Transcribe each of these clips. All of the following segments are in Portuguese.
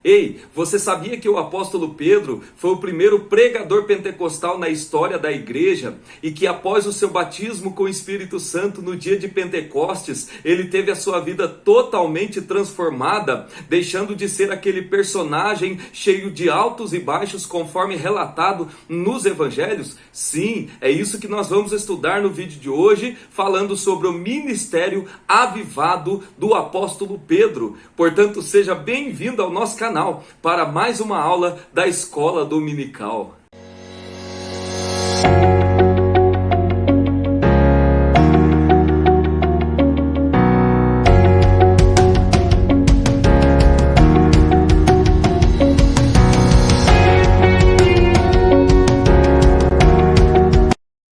Ei, você sabia que o apóstolo Pedro foi o primeiro pregador pentecostal na história da igreja e que após o seu batismo com o Espírito Santo no dia de Pentecostes, ele teve a sua vida totalmente transformada, deixando de ser aquele personagem cheio de altos e baixos conforme relatado nos evangelhos? Sim, é isso que nós vamos estudar no vídeo de hoje, falando sobre o ministério avivado do apóstolo Pedro. Portanto, seja bem-vindo ao nosso canal para mais uma aula da Escola Dominical.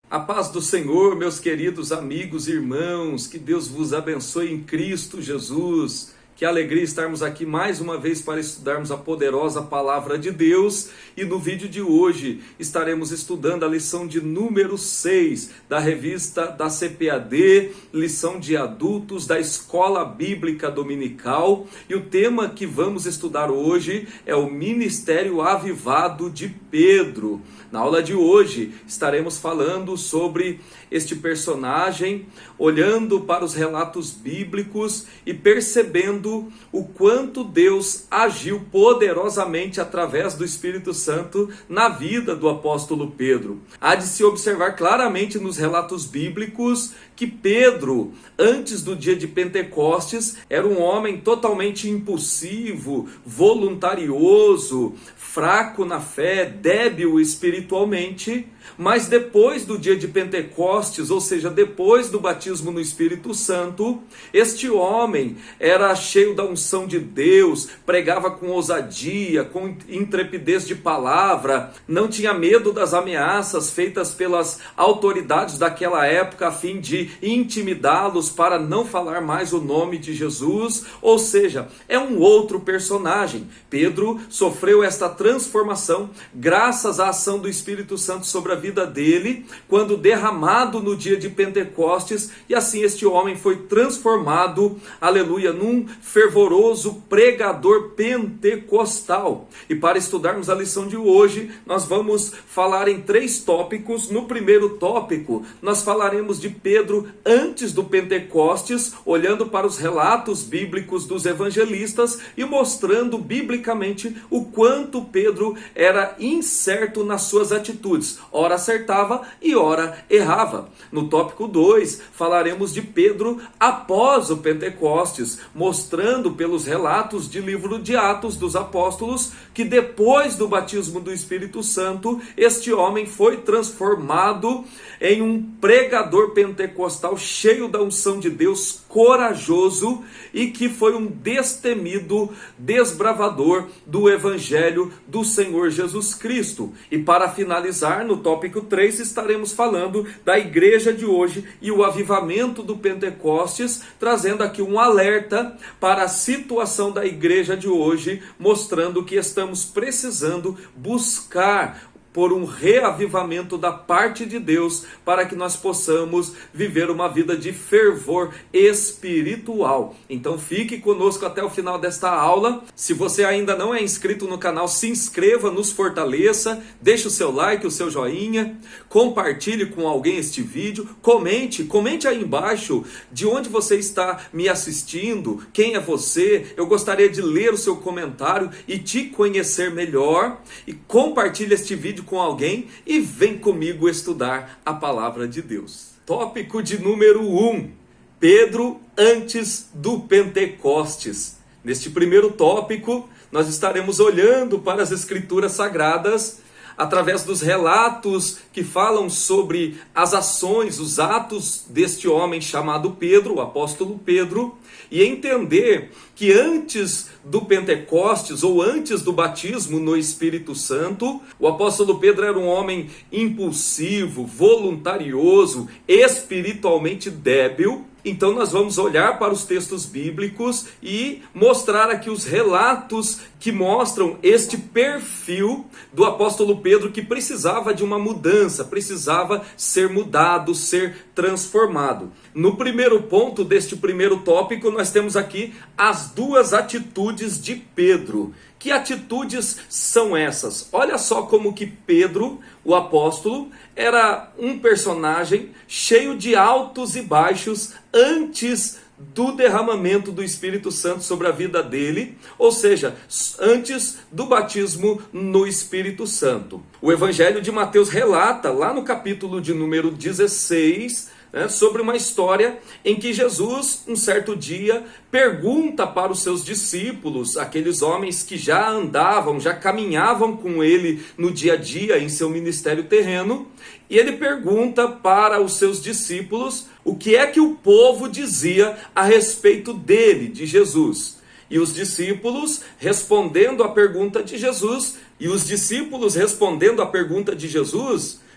A paz do Senhor, meus queridos amigos e irmãos, que Deus vos abençoe em Cristo Jesus. Que alegria estarmos aqui mais uma vez para estudarmos a poderosa palavra de Deus. E no vídeo de hoje estaremos estudando a lição de número 6 da revista da CPAD, lição de adultos da Escola Bíblica Dominical. E o tema que vamos estudar hoje é o ministério avivado de Pedro. Na aula de hoje estaremos falando sobre este personagem, olhando para os relatos bíblicos e percebendo o quanto Deus agiu poderosamente através do Espírito Santo na vida do apóstolo Pedro. Há de se observar claramente nos relatos bíblicos que Pedro, antes do dia de Pentecostes, era um homem totalmente impulsivo, voluntarioso, fraco na fé, débil espiritualmente, mas depois do dia de Pentecostes, ou seja, depois do batismo no Espírito Santo, este homem era cheio da unção de Deus, pregava com ousadia, com intrepidez de palavra, não tinha medo das ameaças feitas pelas autoridades daquela época a fim de intimidá-los para não falar mais o nome de Jesus, ou seja, é um outro personagem. Pedro sofreu esta transformação graças à ação do Espírito Santo sobre a vida dele, quando derramado no dia de Pentecostes, e assim este homem foi transformado, aleluia, num fervoroso pregador pentecostal. E para estudarmos a lição de hoje, nós vamos falar em 3 tópicos. No primeiro tópico, nós falaremos de Pedro antes do Pentecostes, olhando para os relatos bíblicos dos evangelistas e mostrando biblicamente o quanto Pedro era incerto nas suas atitudes. Ora acertava e ora errava. No tópico 2, falaremos de Pedro após o Pentecostes, mostrando pelos relatos de livro de Atos dos Apóstolos que depois do batismo do Espírito Santo, este homem foi transformado em um pregador pentecostal cheio da unção de Deus, corajoso, e que foi um destemido desbravador do Evangelho do Senhor Jesus Cristo. E para finalizar, no tópico 3, estaremos falando da igreja de hoje e o avivamento do Pentecostes, trazendo aqui um alerta para a situação da igreja de hoje, mostrando que estamos precisando buscar por um reavivamento da parte de Deus, para que nós possamos viver uma vida de fervor espiritual. Então fique conosco até o final desta aula. Se você ainda não é inscrito no canal, se inscreva, nos fortaleça, deixe o seu like, o seu joinha, compartilhe com alguém este vídeo, comente aí embaixo de onde você está me assistindo, quem é você. Eu gostaria de ler o seu comentário e te conhecer melhor, e compartilhe este vídeo com alguém e vem comigo estudar a palavra de Deus. Tópico de número 1, Pedro antes do Pentecostes. Neste primeiro tópico, nós estaremos olhando para as Escrituras Sagradas através dos relatos que falam sobre as ações, os atos deste homem chamado Pedro, o apóstolo Pedro, e entender que antes do Pentecostes, ou antes do batismo no Espírito Santo, o apóstolo Pedro era um homem impulsivo, voluntarioso, espiritualmente débil. Então nós vamos olhar para os textos bíblicos e mostrar aqui os relatos que mostram este perfil do apóstolo Pedro, que precisava de uma mudança, precisava ser mudado, ser transformado. No primeiro ponto deste primeiro tópico, nós temos aqui as as duas atitudes de Pedro. Que atitudes são essas? Olha só como que Pedro, o apóstolo, era um personagem cheio de altos e baixos antes do derramamento do Espírito Santo sobre a vida dele, ou seja, antes do batismo no Espírito Santo. O Evangelho de Mateus relata, lá no capítulo de número 16, sobre uma história em que Jesus, um certo dia, pergunta para os seus discípulos, aqueles homens que já andavam, já caminhavam com ele no dia a dia em seu ministério terreno, e ele pergunta para os seus discípulos o que é que o povo dizia a respeito dele, de Jesus. E os discípulos respondendo à pergunta de Jesus,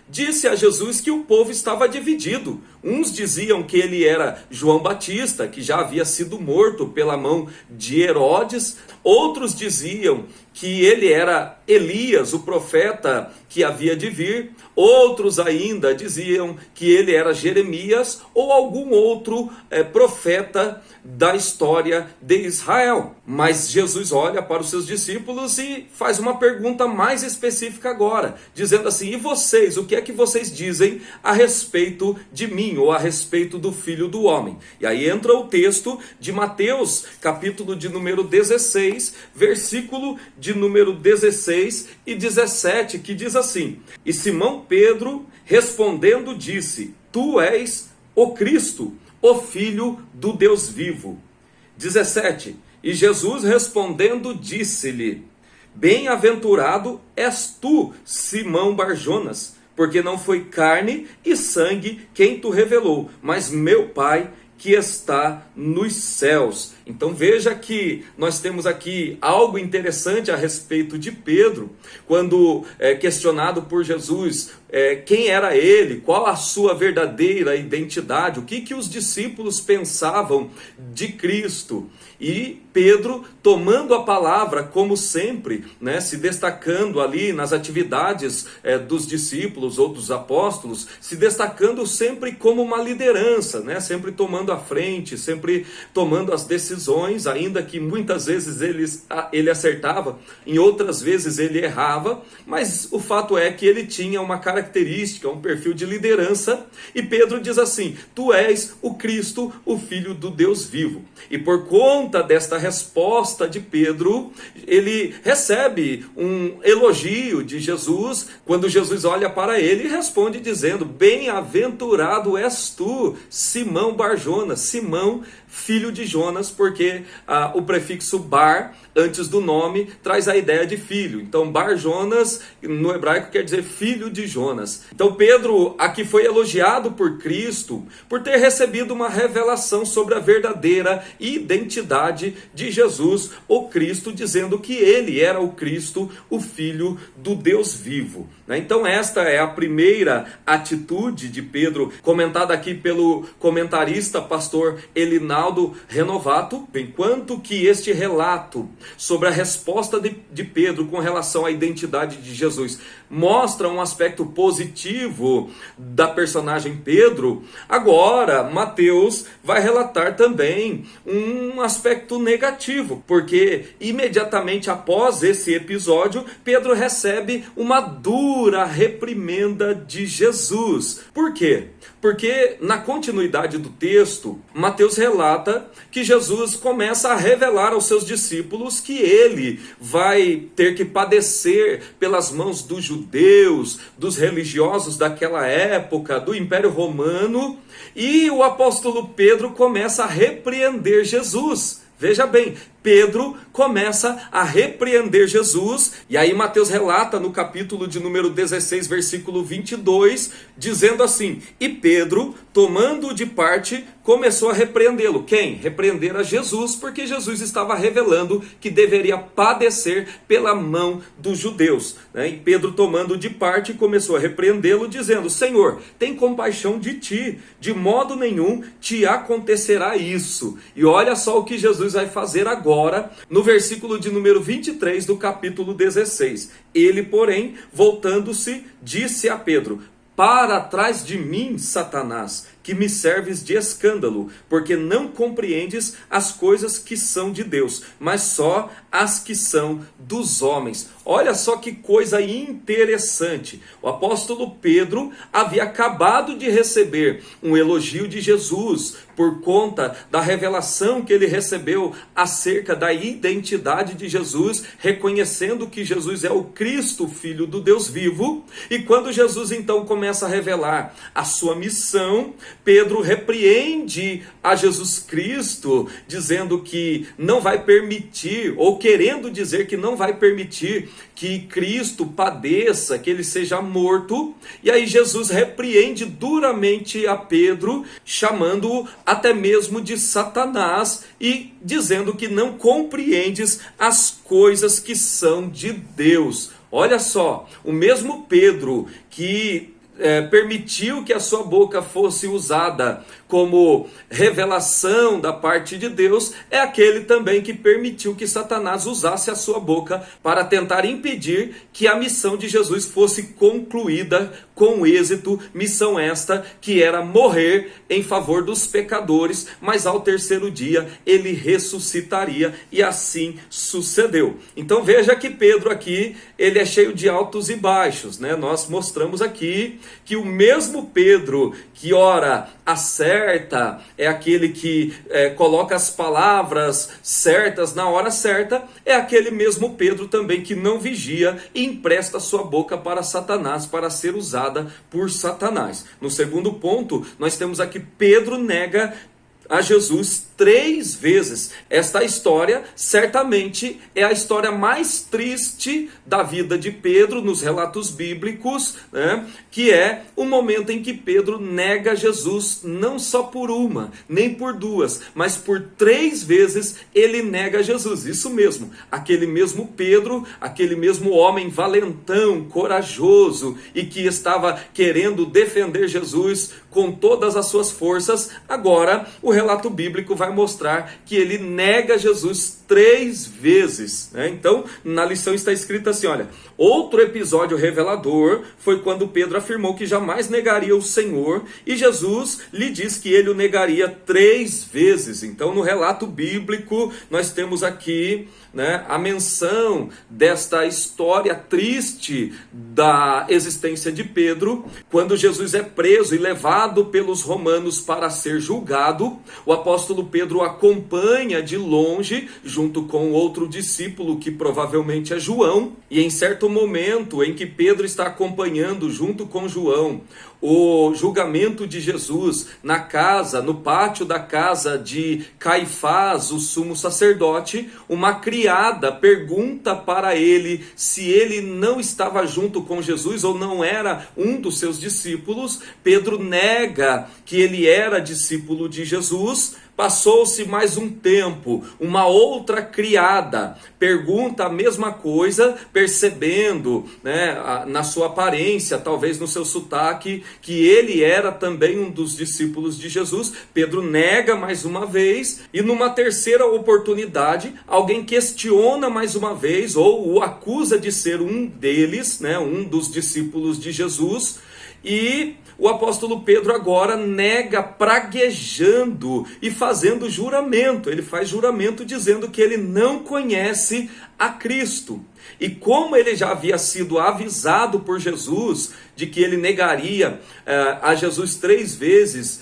disse a Jesus que o povo estava dividido. Uns diziam que ele era João Batista, que já havia sido morto pela mão de Herodes. Outros diziam que ele era Elias, o profeta que havia de vir. Outros ainda diziam que ele era Jeremias ou algum outro profeta da história de Israel. Mas Jesus olha para os seus discípulos e faz uma pergunta mais específica agora, dizendo assim: e vocês, o que é que vocês dizem a respeito de mim, ou a respeito do Filho do Homem? E aí entra o texto de Mateus, capítulo de número 16, versículo de número 16 e 17, que diz assim: e Simão Pedro respondendo disse: tu és o Cristo, o Filho do Deus vivo. 17, e Jesus respondendo disse-lhe: bem-aventurado és tu, Simão Barjonas, porque não foi carne e sangue quem tu revelou, mas meu Pai que está nos céus. Então veja que nós temos aqui algo interessante a respeito de Pedro, quando questionado por Jesus quem era ele, qual a sua verdadeira identidade, o que os discípulos pensavam de Cristo. E Pedro, tomando a palavra, como sempre, se destacando ali nas atividades dos discípulos ou dos apóstolos, se destacando sempre como uma liderança, sempre tomando a frente, sempre tomando as decisões, ainda que muitas vezes ele acertava, em outras vezes ele errava, mas o fato é que ele tinha uma característica, um perfil de liderança, e Pedro diz assim: tu és o Cristo, o Filho do Deus vivo. E por conta desta resposta de Pedro, ele recebe um elogio de Jesus, quando Jesus olha para ele e responde dizendo: bem-aventurado és tu, Simão Barjonas, Simão, filho de Jonas, porque o prefixo bar, antes do nome, traz a ideia de filho. Então Barjonas, no hebraico, quer dizer filho de Jonas. Então Pedro aqui foi elogiado por Cristo, por ter recebido uma revelação sobre a verdadeira identidade de Jesus, o Cristo, dizendo que ele era o Cristo, o Filho do Deus vivo. Então esta é a primeira atitude de Pedro, comentada aqui pelo comentarista pastor Elinaldo Renovato, enquanto que este relato sobre a resposta de Pedro com relação à identidade de Jesus mostra um aspecto positivo da personagem Pedro. Agora Mateus vai relatar também um aspecto negativo, porque imediatamente após esse episódio, Pedro recebe uma dura reprimenda de Jesus. Por quê? Porque na continuidade do texto, Mateus relata que Jesus começa a revelar aos seus discípulos que ele vai ter que padecer pelas mãos dos judeus, dos religiosos daquela época, do Império Romano, e o apóstolo Pedro começa a repreender Jesus. Veja bem, Pedro começa a repreender Jesus, e aí Mateus relata no capítulo de número 16, versículo 22, dizendo assim: e Pedro, tomando-o de parte, começou a repreendê-lo. Quem? Repreender a Jesus, porque Jesus estava revelando que deveria padecer pela mão dos judeus. E Pedro, tomando-o de parte, começou a repreendê-lo, dizendo: Senhor, tem compaixão de ti, de modo nenhum te acontecerá isso. E olha só o que Jesus vai fazer agora, no versículo de número 23 do capítulo 16. Ele, porém, voltando-se, disse a Pedro: para trás de mim, Satanás, que me serves de escândalo, porque não compreendes as coisas que são de Deus, mas só as que são dos homens. Olha só que coisa interessante. O apóstolo Pedro havia acabado de receber um elogio de Jesus por conta da revelação que ele recebeu acerca da identidade de Jesus, reconhecendo que Jesus é o Cristo, Filho do Deus vivo. E quando Jesus então começa a revelar a sua missão, Pedro repreende a Jesus Cristo, dizendo que não vai permitir, ou querendo dizer que não vai permitir que Cristo padeça, que ele seja morto. E aí Jesus repreende duramente a Pedro, chamando-o até mesmo de Satanás e dizendo que não compreendes as coisas que são de Deus. Olha só, o mesmo Pedro que permitiu que a sua boca fosse usada como revelação da parte de Deus, é aquele também que permitiu que Satanás usasse a sua boca para tentar impedir que a missão de Jesus fosse concluída com êxito, missão esta que era morrer em favor dos pecadores, mas ao terceiro dia ele ressuscitaria, e assim sucedeu. Então veja que Pedro aqui, ele é cheio de altos e baixos, né? Nós mostramos aqui que o mesmo Pedro que ora acerta, é aquele que coloca as palavras certas na hora certa, é aquele mesmo Pedro também que não vigia e empresta sua boca para Satanás, para ser usada por Satanás. No segundo ponto, nós temos aqui Pedro nega a Jesus 3 vezes. Esta história certamente é a história mais triste da vida de Pedro nos relatos bíblicos, né? Que é o momento em que Pedro nega Jesus, não só por uma, nem por duas, mas por 3 vezes ele nega Jesus. Isso mesmo, aquele mesmo Pedro, aquele mesmo homem valentão, corajoso e que estava querendo defender Jesus com todas as suas forças, agora o relato bíblico vai mostrar que ele nega Jesus 3 vezes, né? Então, na lição está escrito assim, olha, outro episódio revelador foi quando Pedro afirmou que jamais negaria o Senhor, e Jesus lhe diz que ele o negaria 3 vezes. Então, no relato bíblico, nós temos aqui, né, a menção desta história triste da existência de Pedro. Quando Jesus é preso e levado pelos romanos para ser julgado, o apóstolo Pedro acompanha de longe, junto com outro discípulo que provavelmente é João, e em certo momento em que Pedro está acompanhando junto com João o julgamento de Jesus na casa, no pátio da casa de Caifás, o sumo sacerdote, uma criada pergunta para ele se ele não estava junto com Jesus ou não era um dos seus discípulos. Pedro nega que ele era discípulo de Jesus. Passou-se mais um tempo, uma outra criada pergunta a mesma coisa, percebendo, né, na sua aparência, talvez no seu sotaque, que ele era também um dos discípulos de Jesus. Pedro nega mais uma vez, e numa terceira oportunidade, alguém questiona mais uma vez, ou o acusa de ser um deles, né, um dos discípulos de Jesus, e o apóstolo Pedro agora nega praguejando e fazendo juramento. Ele faz juramento dizendo que ele não conhece a Cristo. E como ele já havia sido avisado por Jesus de que ele negaria a Jesus 3 vezes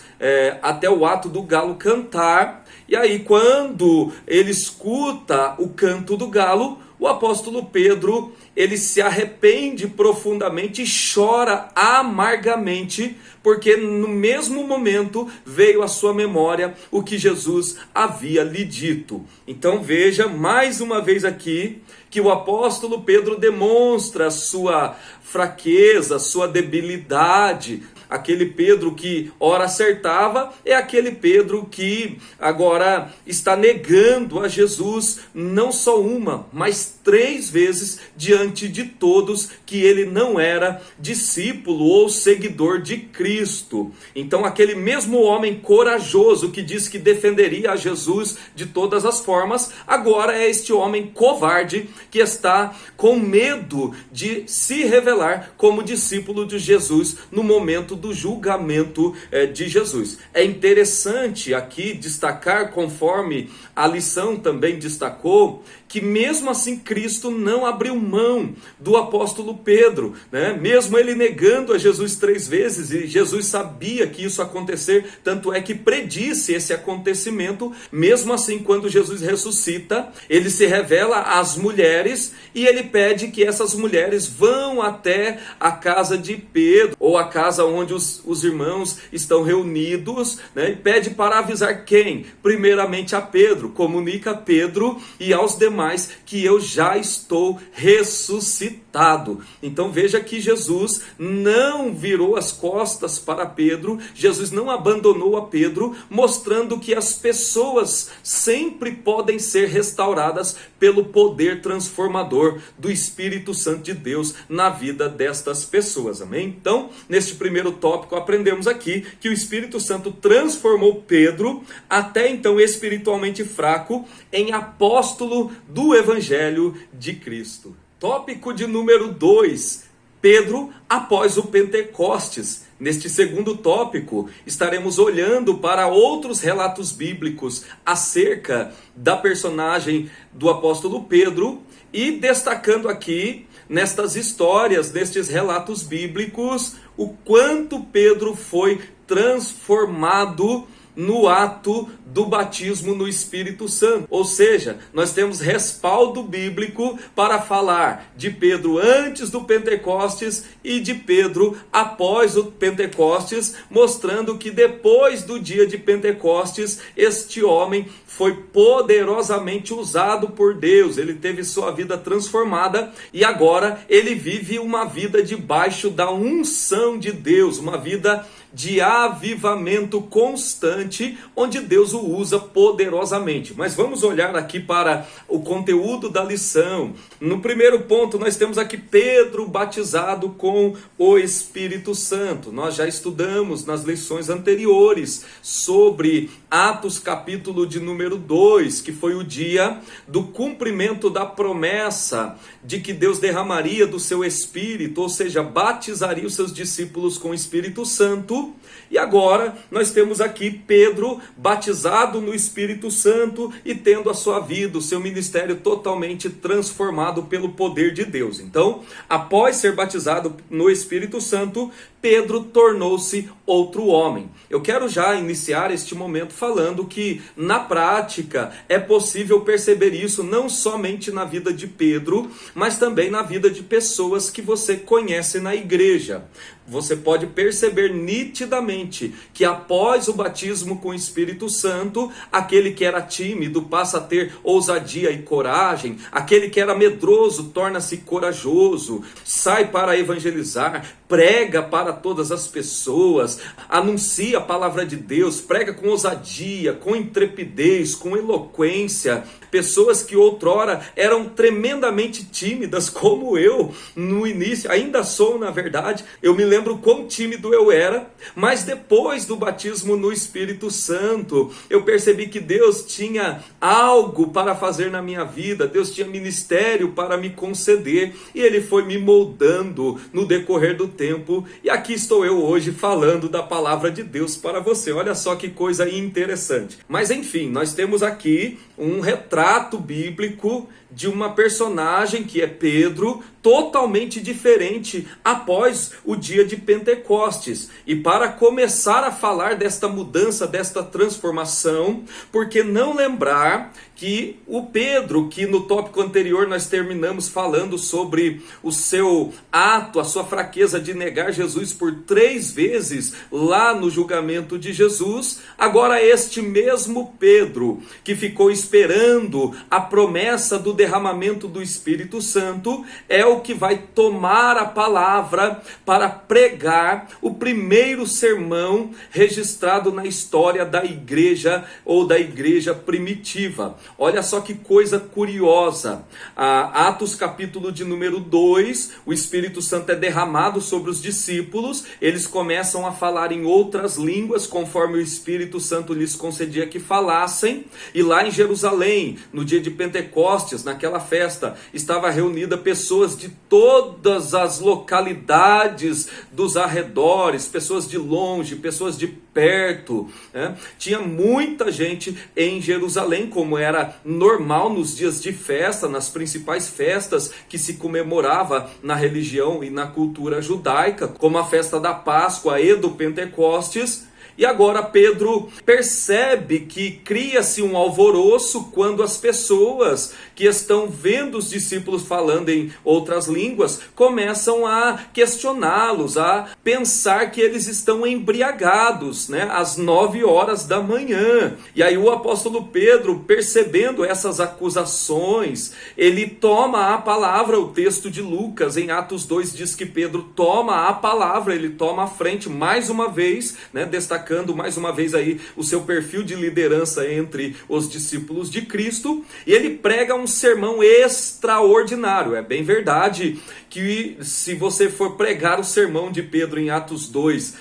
até o ato do galo cantar, e aí quando ele escuta o canto do galo, o apóstolo Pedro, ele se arrepende profundamente e chora amargamente, porque no mesmo momento veio à sua memória o que Jesus havia lhe dito. Então veja mais uma vez aqui que o apóstolo Pedro demonstra sua fraqueza, sua debilidade. Aquele Pedro que ora acertava é aquele Pedro que agora está negando a Jesus não só uma, mas 3 vezes diante de todos que ele não era discípulo ou seguidor de Cristo. Então aquele mesmo homem corajoso que disse que defenderia a Jesus de todas as formas, agora é este homem covarde que está com medo de se revelar como discípulo de Jesus no momento do julgamento de Jesus. É interessante aqui destacar, conforme a lição também destacou, que mesmo assim Cristo não abriu mão do apóstolo Pedro, né? Mesmo ele negando a Jesus 3 vezes, e Jesus sabia que isso ia acontecer, tanto é que predisse esse acontecimento. Mesmo assim, quando Jesus ressuscita, ele se revela às mulheres e ele pede que essas mulheres vão até a casa de Pedro, ou a casa onde os irmãos estão reunidos, né? E pede para avisar quem? Primeiramente a Pedro, comunica a Pedro e aos demais que eu já estou ressuscitado. Então veja que Jesus não virou as costas para Pedro, Jesus não abandonou a Pedro, mostrando que as pessoas sempre podem ser restauradas pelo poder transformador do Espírito Santo de Deus na vida destas pessoas, amém? Então, neste primeiro tópico, aprendemos aqui que o Espírito Santo transformou Pedro, até então espiritualmente fraco, em apóstolo do Evangelho de Cristo. Tópico de número 2, Pedro após o Pentecostes. Neste segundo tópico, estaremos olhando para outros relatos bíblicos acerca da personagem do apóstolo Pedro e destacando aqui, nestas histórias, nestes relatos bíblicos, o quanto Pedro foi transformado no ato do batismo no Espírito Santo. Ou seja, nós temos respaldo bíblico para falar de Pedro antes do Pentecostes e de Pedro após o Pentecostes, mostrando que depois do dia de Pentecostes, este homem foi poderosamente usado por Deus, ele teve sua vida transformada e agora ele vive uma vida debaixo da unção de Deus, uma vida de avivamento constante, onde Deus o usa poderosamente. Mas vamos olhar aqui para o conteúdo da lição. No primeiro ponto, nós temos aqui Pedro batizado com o Espírito Santo. Nós já estudamos nas lições anteriores sobre Atos capítulo de número 2, que foi o dia do cumprimento da promessa de que Deus derramaria do seu Espírito, ou seja, batizaria os seus discípulos com o Espírito Santo. E agora nós temos aqui Pedro batizado no Espírito Santo e tendo a sua vida, o seu ministério totalmente transformado pelo poder de Deus. Então, após ser batizado no Espírito Santo, Pedro tornou-se outro homem. Eu quero já iniciar este momento falando que, na prática, é possível perceber isso não somente na vida de Pedro, mas também na vida de pessoas que você conhece na igreja. Você pode perceber nitidamente que após o batismo com o Espírito Santo, aquele que era tímido passa a ter ousadia e coragem, aquele que era medroso torna-se corajoso, sai para evangelizar, prega para todas as pessoas, anuncia a palavra de Deus, prega com ousadia, com intrepidez, com eloquência. Pessoas que outrora eram tremendamente tímidas, como eu no início, ainda sou na verdade. Eu me lembro quão tímido eu era, mas depois do batismo no Espírito Santo, eu percebi que Deus tinha algo para fazer na minha vida, Deus tinha ministério para me conceder, e Ele foi me moldando no decorrer do tempo, e aqui estou eu hoje falando da palavra de Deus para você. Olha só que coisa interessante. Mas enfim, nós temos aqui um retrato bíblico de uma personagem que é Pedro, totalmente diferente após o dia de Pentecostes. E para começar a falar desta mudança, desta transformação, por que não lembrar que o Pedro, que no tópico anterior nós terminamos falando sobre o seu ato, a sua fraqueza de negar Jesus por 3 vezes lá no julgamento de Jesus, agora este mesmo Pedro, que ficou esperando a promessa do derramamento do Espírito Santo, é o que vai tomar a palavra para pregar o primeiro sermão registrado na história da igreja ou da igreja primitiva. Olha só que coisa curiosa. Atos capítulo de número 2, o Espírito Santo é derramado sobre os discípulos, eles começam a falar em outras línguas, conforme o Espírito Santo lhes concedia que falassem, e lá em Jerusalém, no dia de Pentecostes, naquela festa, estava reunida pessoas de todas as localidades dos arredores, pessoas de longe, pessoas de perto, né? Tinha muita gente em Jerusalém, como era normal nos dias de festa, nas principais festas que se comemorava na religião e na cultura judaica, como a festa da Páscoa e do Pentecostes. E agora Pedro percebe que cria-se um alvoroço quando as pessoas que estão vendo os discípulos falando em outras línguas começam a questioná-los, a pensar que eles estão embriagados, né, às 9 horas da manhã. E aí o apóstolo Pedro, percebendo essas acusações, ele toma a palavra. O texto de Lucas em Atos 2 diz que Pedro toma a palavra, ele toma a frente mais uma vez, né, destacando mais uma vez aí o seu perfil de liderança entre os discípulos de Cristo, e ele prega um sermão extraordinário. É bem verdade que se você for pregar o sermão de Pedro em Atos 2,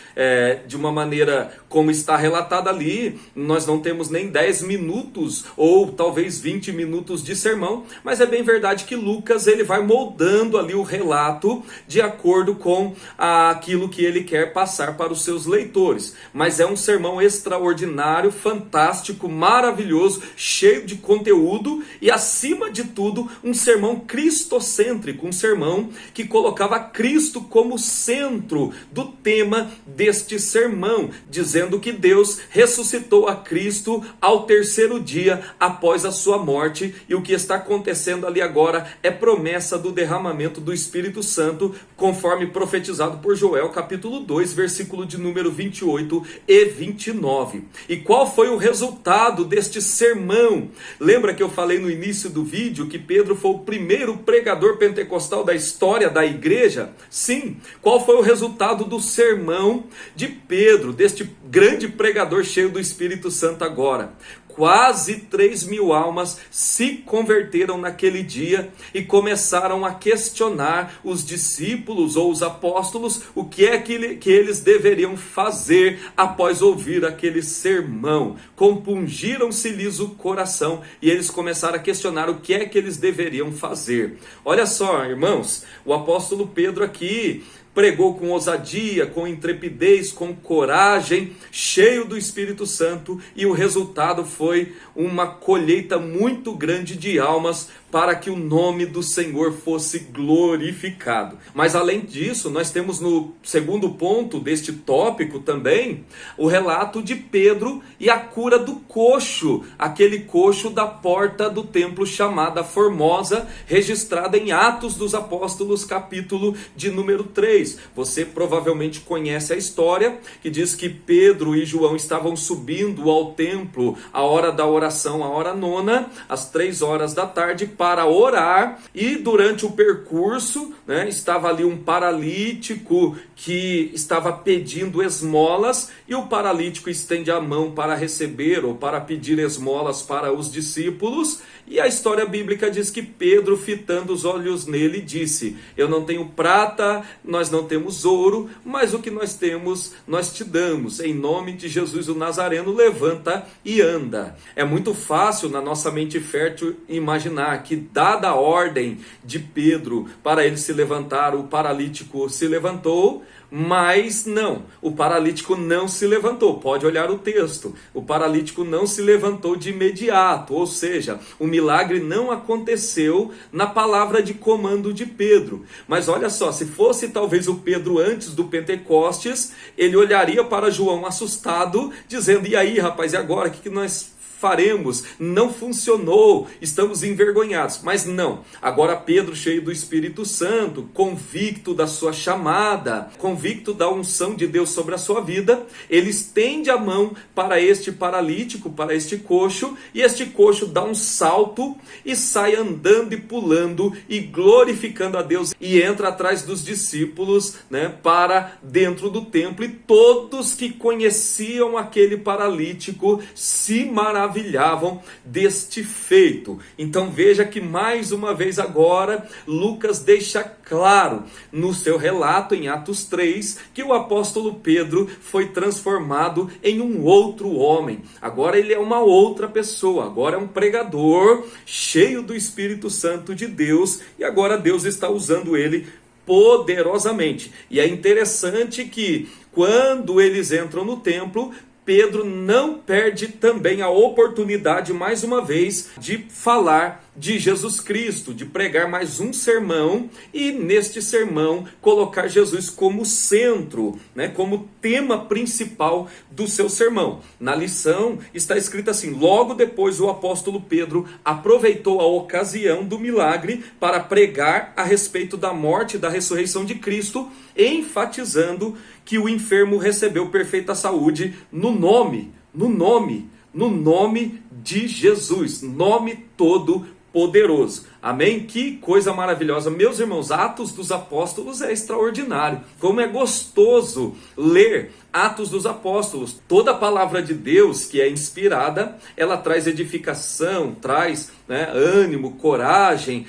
de uma maneira como está relatado ali, nós não temos nem 10 minutos ou talvez 20 minutos de sermão, mas é bem verdade que Lucas ele vai moldando ali o relato de acordo com aquilo que ele quer passar para os seus leitores. Mas é um sermão extraordinário, fantástico, maravilhoso, cheio de conteúdo e, acima de tudo, um sermão cristocêntrico, um sermão que colocava Cristo como centro do tema deste sermão, dizendo que Deus ressuscitou a Cristo ao 3º dia após a sua morte, e o que está acontecendo ali agora é promessa do derramamento do Espírito Santo, conforme profetizado por Joel, capítulo 2, versículo de número 28 e 29. E qual foi o resultado deste sermão? Lembra que eu falei no início do vídeo que Pedro foi o primeiro pregador pentecostal da história da igreja? Sim. Qual foi o resultado do sermão de Pedro, deste grande pregador cheio do Espírito Santo agora? Quase 3.000 almas se converteram naquele dia e começaram a questionar os discípulos ou os apóstolos o que é que eles deveriam fazer após ouvir aquele sermão. Compungiram-se-lhes o coração e eles começaram a questionar o que é que eles deveriam fazer. Olha só, irmãos, o apóstolo Pedro aqui pregou com ousadia, com intrepidez, com coragem, cheio do Espírito Santo, e o resultado foi uma colheita muito grande de almas para que o nome do Senhor fosse glorificado. Mas além disso, nós temos no segundo ponto deste tópico também o relato de Pedro e a cura do coxo, aquele coxo da porta do templo chamada Formosa, registrada em Atos dos Apóstolos, capítulo de número 3. Você provavelmente conhece a história, que diz que Pedro e João estavam subindo ao templo à hora da oração, a hora nona, às 3 horas da tarde, para orar, e durante o percurso, né, estava ali um paralítico que estava pedindo esmolas, e o paralítico estende a mão para receber ou para pedir esmolas para os discípulos, e a história bíblica diz que Pedro, fitando os olhos nele, disse: eu não tenho prata, nós não temos ouro, mas o que nós temos, nós te damos. Em nome de Jesus o Nazareno, levanta e anda. É muito fácil na nossa mente fértil imaginar que, dada a ordem de Pedro para ele se levantar, o paralítico se levantou. Mas não, o paralítico não se levantou. Pode olhar o texto. O paralítico não se levantou de imediato, ou seja, o milagre não aconteceu na palavra de comando de Pedro. Mas olha só, se fosse talvez o Pedro antes do Pentecostes, ele olharia para João assustado, dizendo: e aí, rapaz, e agora? O que nós faremos? Não funcionou, estamos envergonhados. Mas não, agora Pedro, cheio do Espírito Santo, convicto da sua chamada, convicto da unção de Deus sobre a sua vida, ele estende a mão para este paralítico, para este coxo, e este coxo dá um salto e sai andando e pulando e glorificando a Deus, e entra atrás dos discípulos, né, para dentro do templo, e todos que conheciam aquele paralítico se maravilharam maravilhavam deste feito. Então veja que mais uma vez agora Lucas deixa claro no seu relato em Atos 3 que o apóstolo Pedro foi transformado em um outro homem. Agora ele é uma outra pessoa, agora é um pregador cheio do Espírito Santo de Deus, e agora Deus está usando ele poderosamente. E é interessante que quando eles entram no templo, Pedro não perde também a oportunidade, mais uma vez, de falar de Jesus Cristo, de pregar mais um sermão e neste sermão colocar Jesus como centro, como tema principal do seu sermão. Na lição está escrito assim: logo depois o apóstolo Pedro aproveitou a ocasião do milagre para pregar a respeito da morte e da ressurreição de Cristo, enfatizando que o enfermo recebeu perfeita saúde no nome de Jesus, nome todo poderoso. Amém? Que coisa maravilhosa. Meus irmãos, Atos dos Apóstolos é extraordinário. Como é gostoso ler Atos dos Apóstolos. Toda a palavra de Deus que é inspirada, ela traz edificação, traz ânimo, coragem,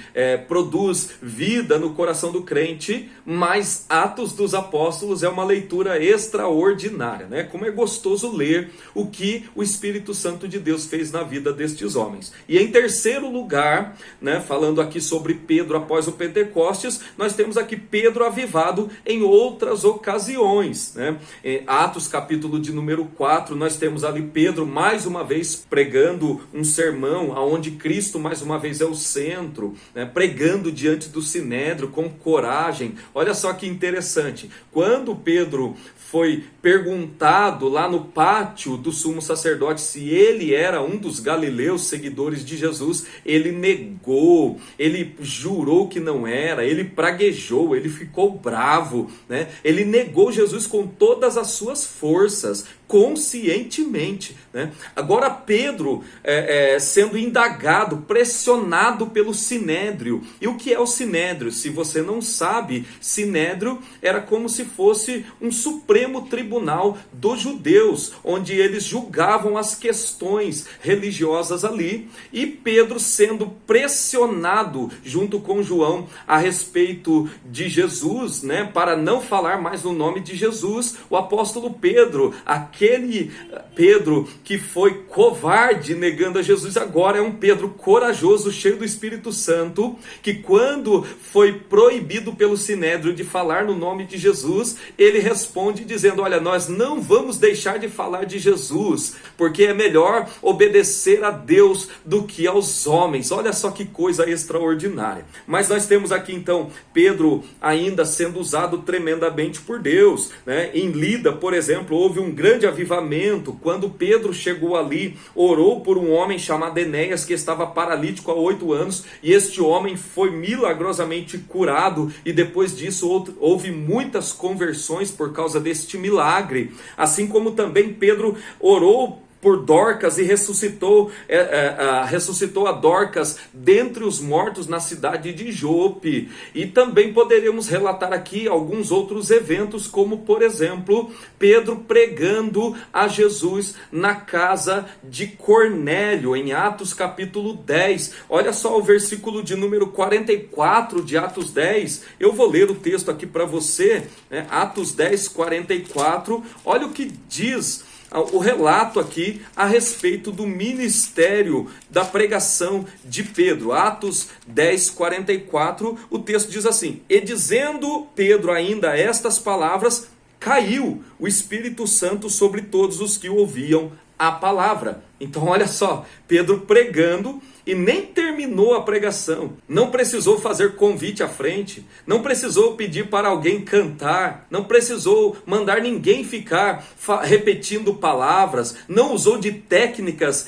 produz vida no coração do crente, mas Atos dos Apóstolos é uma leitura extraordinária. Como é gostoso ler o que o Espírito Santo de Deus fez na vida destes homens. E em terceiro lugar, falando aqui sobre Pedro após o Pentecostes, nós temos aqui Pedro avivado em outras ocasiões. Atos capítulo de número 4, nós temos ali Pedro mais uma vez pregando um sermão onde Cristo mais uma vez é o centro, pregando diante do sinédrio com coragem. Olha só que interessante, quando Pedro foi perguntado lá no pátio do sumo sacerdote se ele era um dos galileus seguidores de Jesus, ele negou, ele jurou que não era, ele praguejou, ele ficou bravo, ele negou Jesus com todas as suas forças, conscientemente. Agora Pedro sendo indagado, pressionado pelo sinédrio. E o que é o sinédrio? Se você não sabe, sinédrio era como se fosse um supremo tribunal dos judeus, onde eles julgavam as questões religiosas ali, e Pedro sendo pressionado junto com João a respeito de Jesus, para não falar mais o nome de Jesus. O apóstolo Pedro, aquele Pedro que foi covarde negando a Jesus, agora é um Pedro corajoso, cheio do Espírito Santo, que quando foi proibido pelo sinédrio de falar no nome de Jesus, ele responde dizendo: olha, nós não vamos deixar de falar de Jesus, porque é melhor obedecer a Deus do que aos homens. Olha só que coisa extraordinária. Mas nós temos aqui então Pedro ainda sendo usado tremendamente por Deus. Em Lida, por exemplo, houve um grande avivamento quando Pedro chegou ali, orou por um homem chamado Enéas que estava paralítico há 8 anos, e este homem foi milagrosamente curado, e depois disso houve muitas conversões por causa deste milagre. Assim como também Pedro orou por Dorcas e ressuscitou a Dorcas dentre os mortos na cidade de Jope. E também poderíamos relatar aqui alguns outros eventos, como por exemplo, Pedro pregando a Jesus na casa de Cornélio, em Atos capítulo 10. Olha só o versículo de número 44 de Atos 10. Eu vou ler o texto aqui para você, Atos 10, 44. Olha o que diz o relato aqui a respeito do ministério da pregação de Pedro. Atos 10, 44, o texto diz assim: e dizendo Pedro ainda estas palavras, caiu o Espírito Santo sobre todos os que ouviam a palavra. Então olha só, Pedro pregando, e nem terminou a pregação, não precisou fazer convite à frente, não precisou pedir para alguém cantar, não precisou mandar ninguém ficar repetindo palavras, não usou de técnicas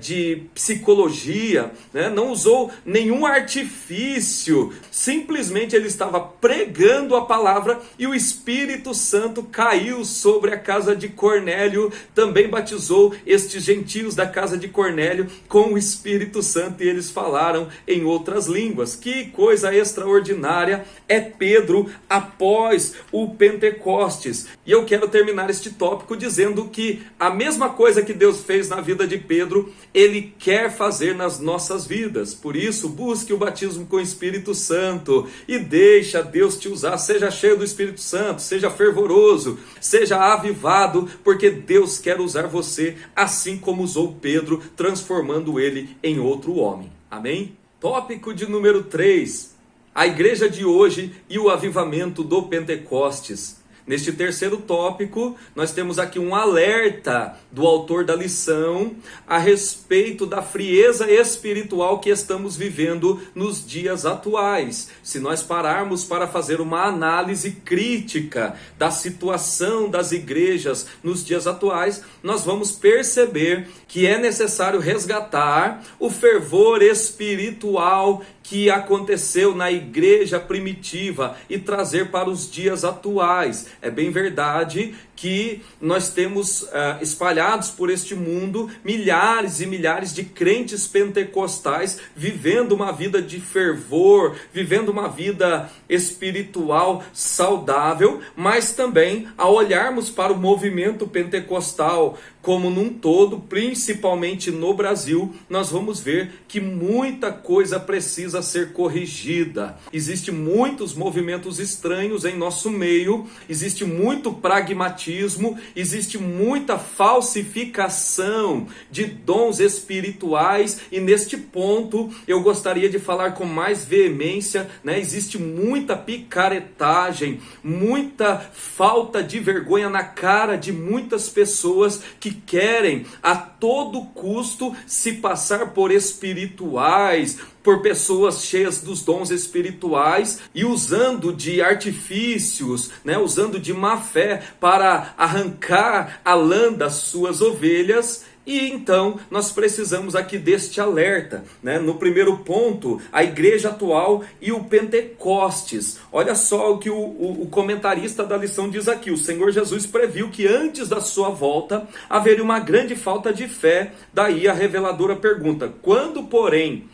de psicologia, não usou nenhum artifício, simplesmente ele estava pregando a palavra e o Espírito Santo caiu sobre a casa de Cornélio, também batizou estes gentios filhos da casa de Cornélio com o Espírito Santo e eles falaram em outras línguas. Que coisa extraordinária é Pedro após o Pentecostes. E eu quero terminar este tópico dizendo que a mesma coisa que Deus fez na vida de Pedro, Ele quer fazer nas nossas vidas. Por isso, busque o batismo com o Espírito Santo e deixa Deus te usar. Seja cheio do Espírito Santo, seja fervoroso, seja avivado, porque Deus quer usar você assim como usou Pedro, transformando ele em outro homem. Amém? Tópico de número 3. A igreja de hoje e o avivamento do Pentecostes. Neste terceiro tópico, nós temos aqui um alerta do autor da lição a respeito da frieza espiritual que estamos vivendo nos dias atuais. Se nós pararmos para fazer uma análise crítica da situação das igrejas nos dias atuais, nós vamos perceber que é necessário resgatar o fervor espiritual que aconteceu na igreja primitiva e trazer para os dias atuais. É bem verdade que nós temos espalhados por este mundo milhares e milhares de crentes pentecostais vivendo uma vida de fervor, vivendo uma vida espiritual saudável, mas também ao olharmos para o movimento pentecostal como num todo, principalmente no Brasil, nós vamos ver que muita coisa precisa ser corrigida. Existem muitos movimentos estranhos em nosso meio, existe muito pragmatismo, existe muita falsificação de dons espirituais, e neste ponto eu gostaria de falar com mais veemência, né? Existe muita picaretagem, muita falta de vergonha na cara de muitas pessoas que querem a todo custo se passar por espirituais, por pessoas cheias dos dons espirituais e usando de artifícios, né, usando de má fé para arrancar a lã das suas ovelhas. E então nós precisamos aqui deste alerta, né? No primeiro ponto, a igreja atual e o Pentecostes. Olha só o que o comentarista da lição diz aqui. O Senhor Jesus previu que antes da sua volta haveria uma grande falta de fé. Daí a reveladora pergunta: quando, porém,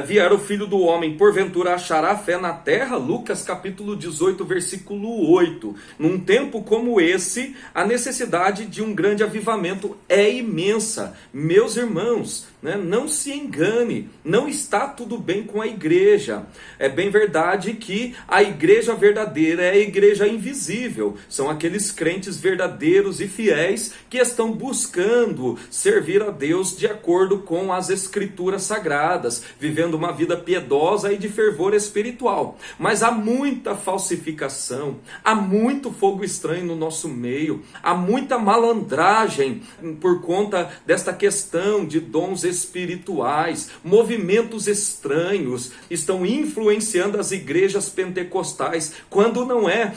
vier o Filho do Homem, porventura achará fé na terra? Lucas capítulo 18, versículo 8. Num tempo como esse, a necessidade de um grande avivamento é imensa. Meus irmãos, né, não se engane, não está tudo bem com a igreja. É bem verdade que a igreja verdadeira é a igreja invisível. São aqueles crentes verdadeiros e fiéis que estão buscando servir a Deus de acordo com as escrituras sagradas, vivendo uma vida piedosa e de fervor espiritual. Mas há muita falsificação, há muito fogo estranho no nosso meio, há muita malandragem por conta desta questão de dons espirituais. Movimentos estranhos estão influenciando as igrejas pentecostais, quando não é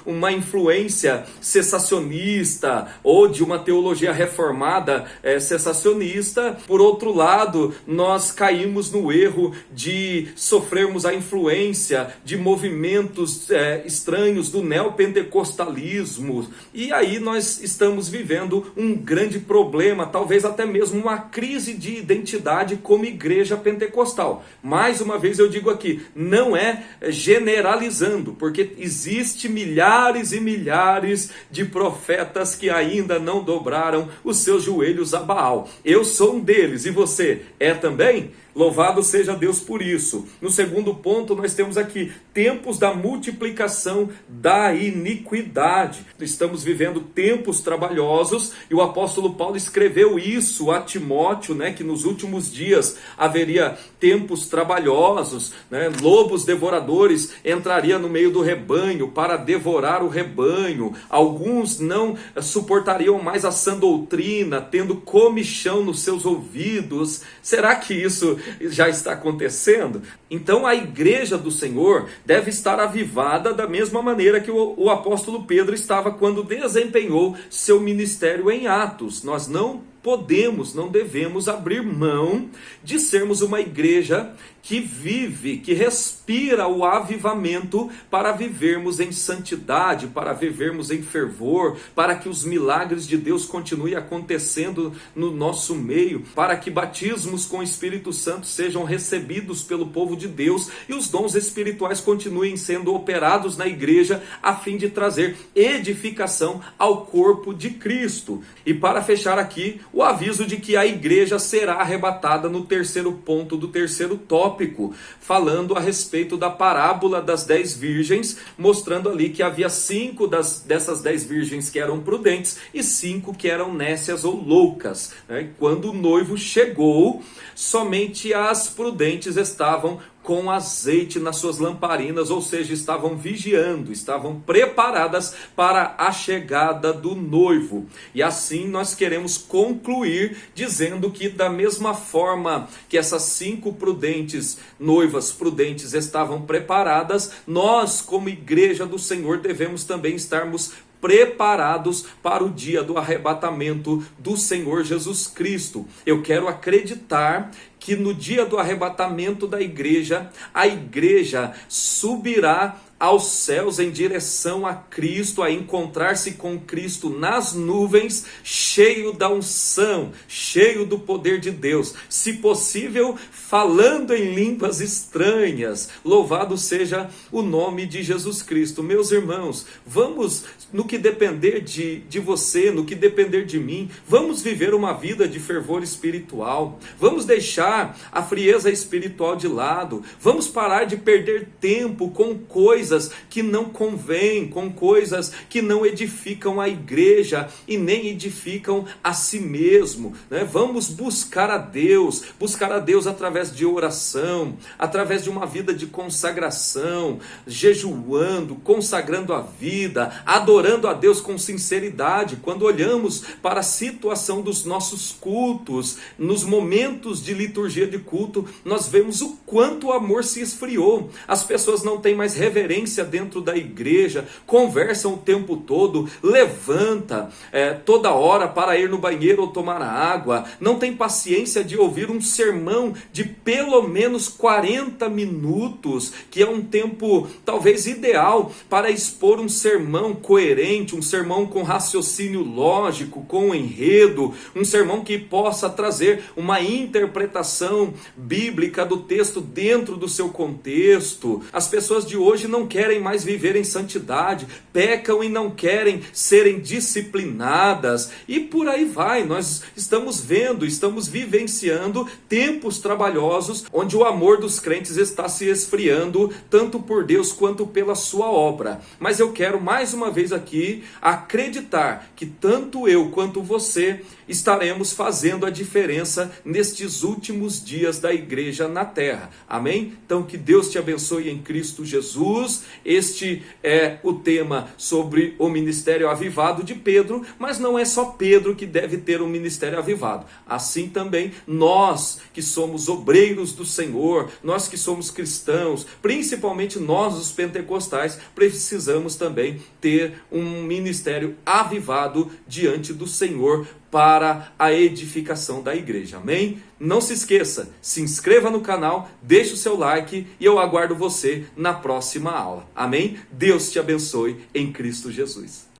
uma influência cessacionista ou de uma teologia reformada cessacionista. Por outro lado, nós caímos no erro de sofrermos a influência de movimentos estranhos do neopentecostalismo, e aí nós estamos vivendo um grande problema, talvez até mesmo uma crise de identidade como igreja pentecostal. Mais uma vez eu digo aqui, não é generalizando, porque existe milhares e milhares de profetas que ainda não dobraram os seus joelhos a Baal. Eu sou um deles, e você é também? Louvado seja Deus por isso. No segundo ponto, nós temos aqui tempos da multiplicação da iniquidade. Estamos vivendo tempos trabalhosos, e o apóstolo Paulo escreveu isso a Timóteo, né, que nos últimos dias haveria tempos trabalhosos, né, lobos devoradores entrariam no meio do rebanho para devorar o rebanho. Alguns não suportariam mais a sã doutrina, tendo comichão nos seus ouvidos. Será que isso já está acontecendo? Então a igreja do Senhor deve estar avivada da mesma maneira que o apóstolo Pedro estava quando desempenhou seu ministério em Atos. Nós não podemos, não devemos abrir mão de sermos uma igreja que vive, que respira o avivamento para vivermos em santidade, para vivermos em fervor, para que os milagres de Deus continuem acontecendo no nosso meio, para que batismos com o Espírito Santo sejam recebidos pelo povo de Deus e os dons espirituais continuem sendo operados na igreja a fim de trazer edificação ao corpo de Cristo. E para fechar aqui, o aviso de que a igreja será arrebatada no terceiro ponto do terceiro tópico, falando a respeito da parábola das 10 virgens, mostrando ali que havia 5 dessas 10 virgens que eram prudentes e 5 que eram nécias ou loucas. Quando o noivo chegou, somente as prudentes estavam com azeite nas suas lamparinas, ou seja, estavam vigiando, estavam preparadas para a chegada do noivo. E assim nós queremos concluir dizendo que da mesma forma que essas 5 prudentes, noivas prudentes estavam preparadas, nós como igreja do Senhor devemos também estarmos preparados para o dia do arrebatamento do Senhor Jesus Cristo. Eu quero acreditar que no dia do arrebatamento da igreja, a igreja subirá aos céus em direção a Cristo, a encontrar-se com Cristo nas nuvens, cheio da unção, cheio do poder de Deus, se possível, falando em línguas estranhas. Louvado seja o nome de Jesus Cristo. Meus irmãos, vamos, no que depender de você, no que depender de mim, vamos viver uma vida de fervor espiritual, vamos deixar a frieza espiritual de lado, vamos parar de perder tempo com coisas que não convêm, com coisas que não edificam a igreja e nem edificam a si mesmo, Vamos buscar a Deus através de oração, através de uma vida de consagração, jejuando, consagrando a vida, adorando a Deus com sinceridade. Quando olhamos para a situação dos nossos cultos, nos momentos de liturgia de culto, nós vemos o quanto o amor se esfriou. As pessoas não têm mais reverência dentro da igreja, conversam o tempo todo, levanta toda hora para ir no banheiro ou tomar água, não tem paciência de ouvir um sermão de pelo menos 40 minutos, que é um tempo talvez ideal para expor um sermão coerente, um sermão com raciocínio lógico, com enredo, um sermão que possa trazer uma interpretação bíblica do texto dentro do seu contexto. As pessoas de hoje não querem mais viver em santidade, pecam e não querem serem disciplinadas, e por aí vai. Nós estamos vendo, estamos vivenciando tempos trabalhosos, onde o amor dos crentes está se esfriando, tanto por Deus quanto pela sua obra. Mas eu quero mais uma vez aqui acreditar que tanto eu quanto você estaremos fazendo a diferença nestes últimos dias da igreja na terra. Amém? Então que Deus te abençoe em Cristo Jesus. Este é o tema sobre o ministério avivado de Pedro, mas não é só Pedro que deve ter um ministério avivado. Assim também nós que somos obreiros do Senhor, nós que somos cristãos, principalmente nós os pentecostais, precisamos também ter um ministério avivado diante do Senhor para a edificação da igreja. Amém? Não se esqueça, se inscreva no canal, deixe o seu like e eu aguardo você na próxima aula. Amém? Deus te abençoe em Cristo Jesus.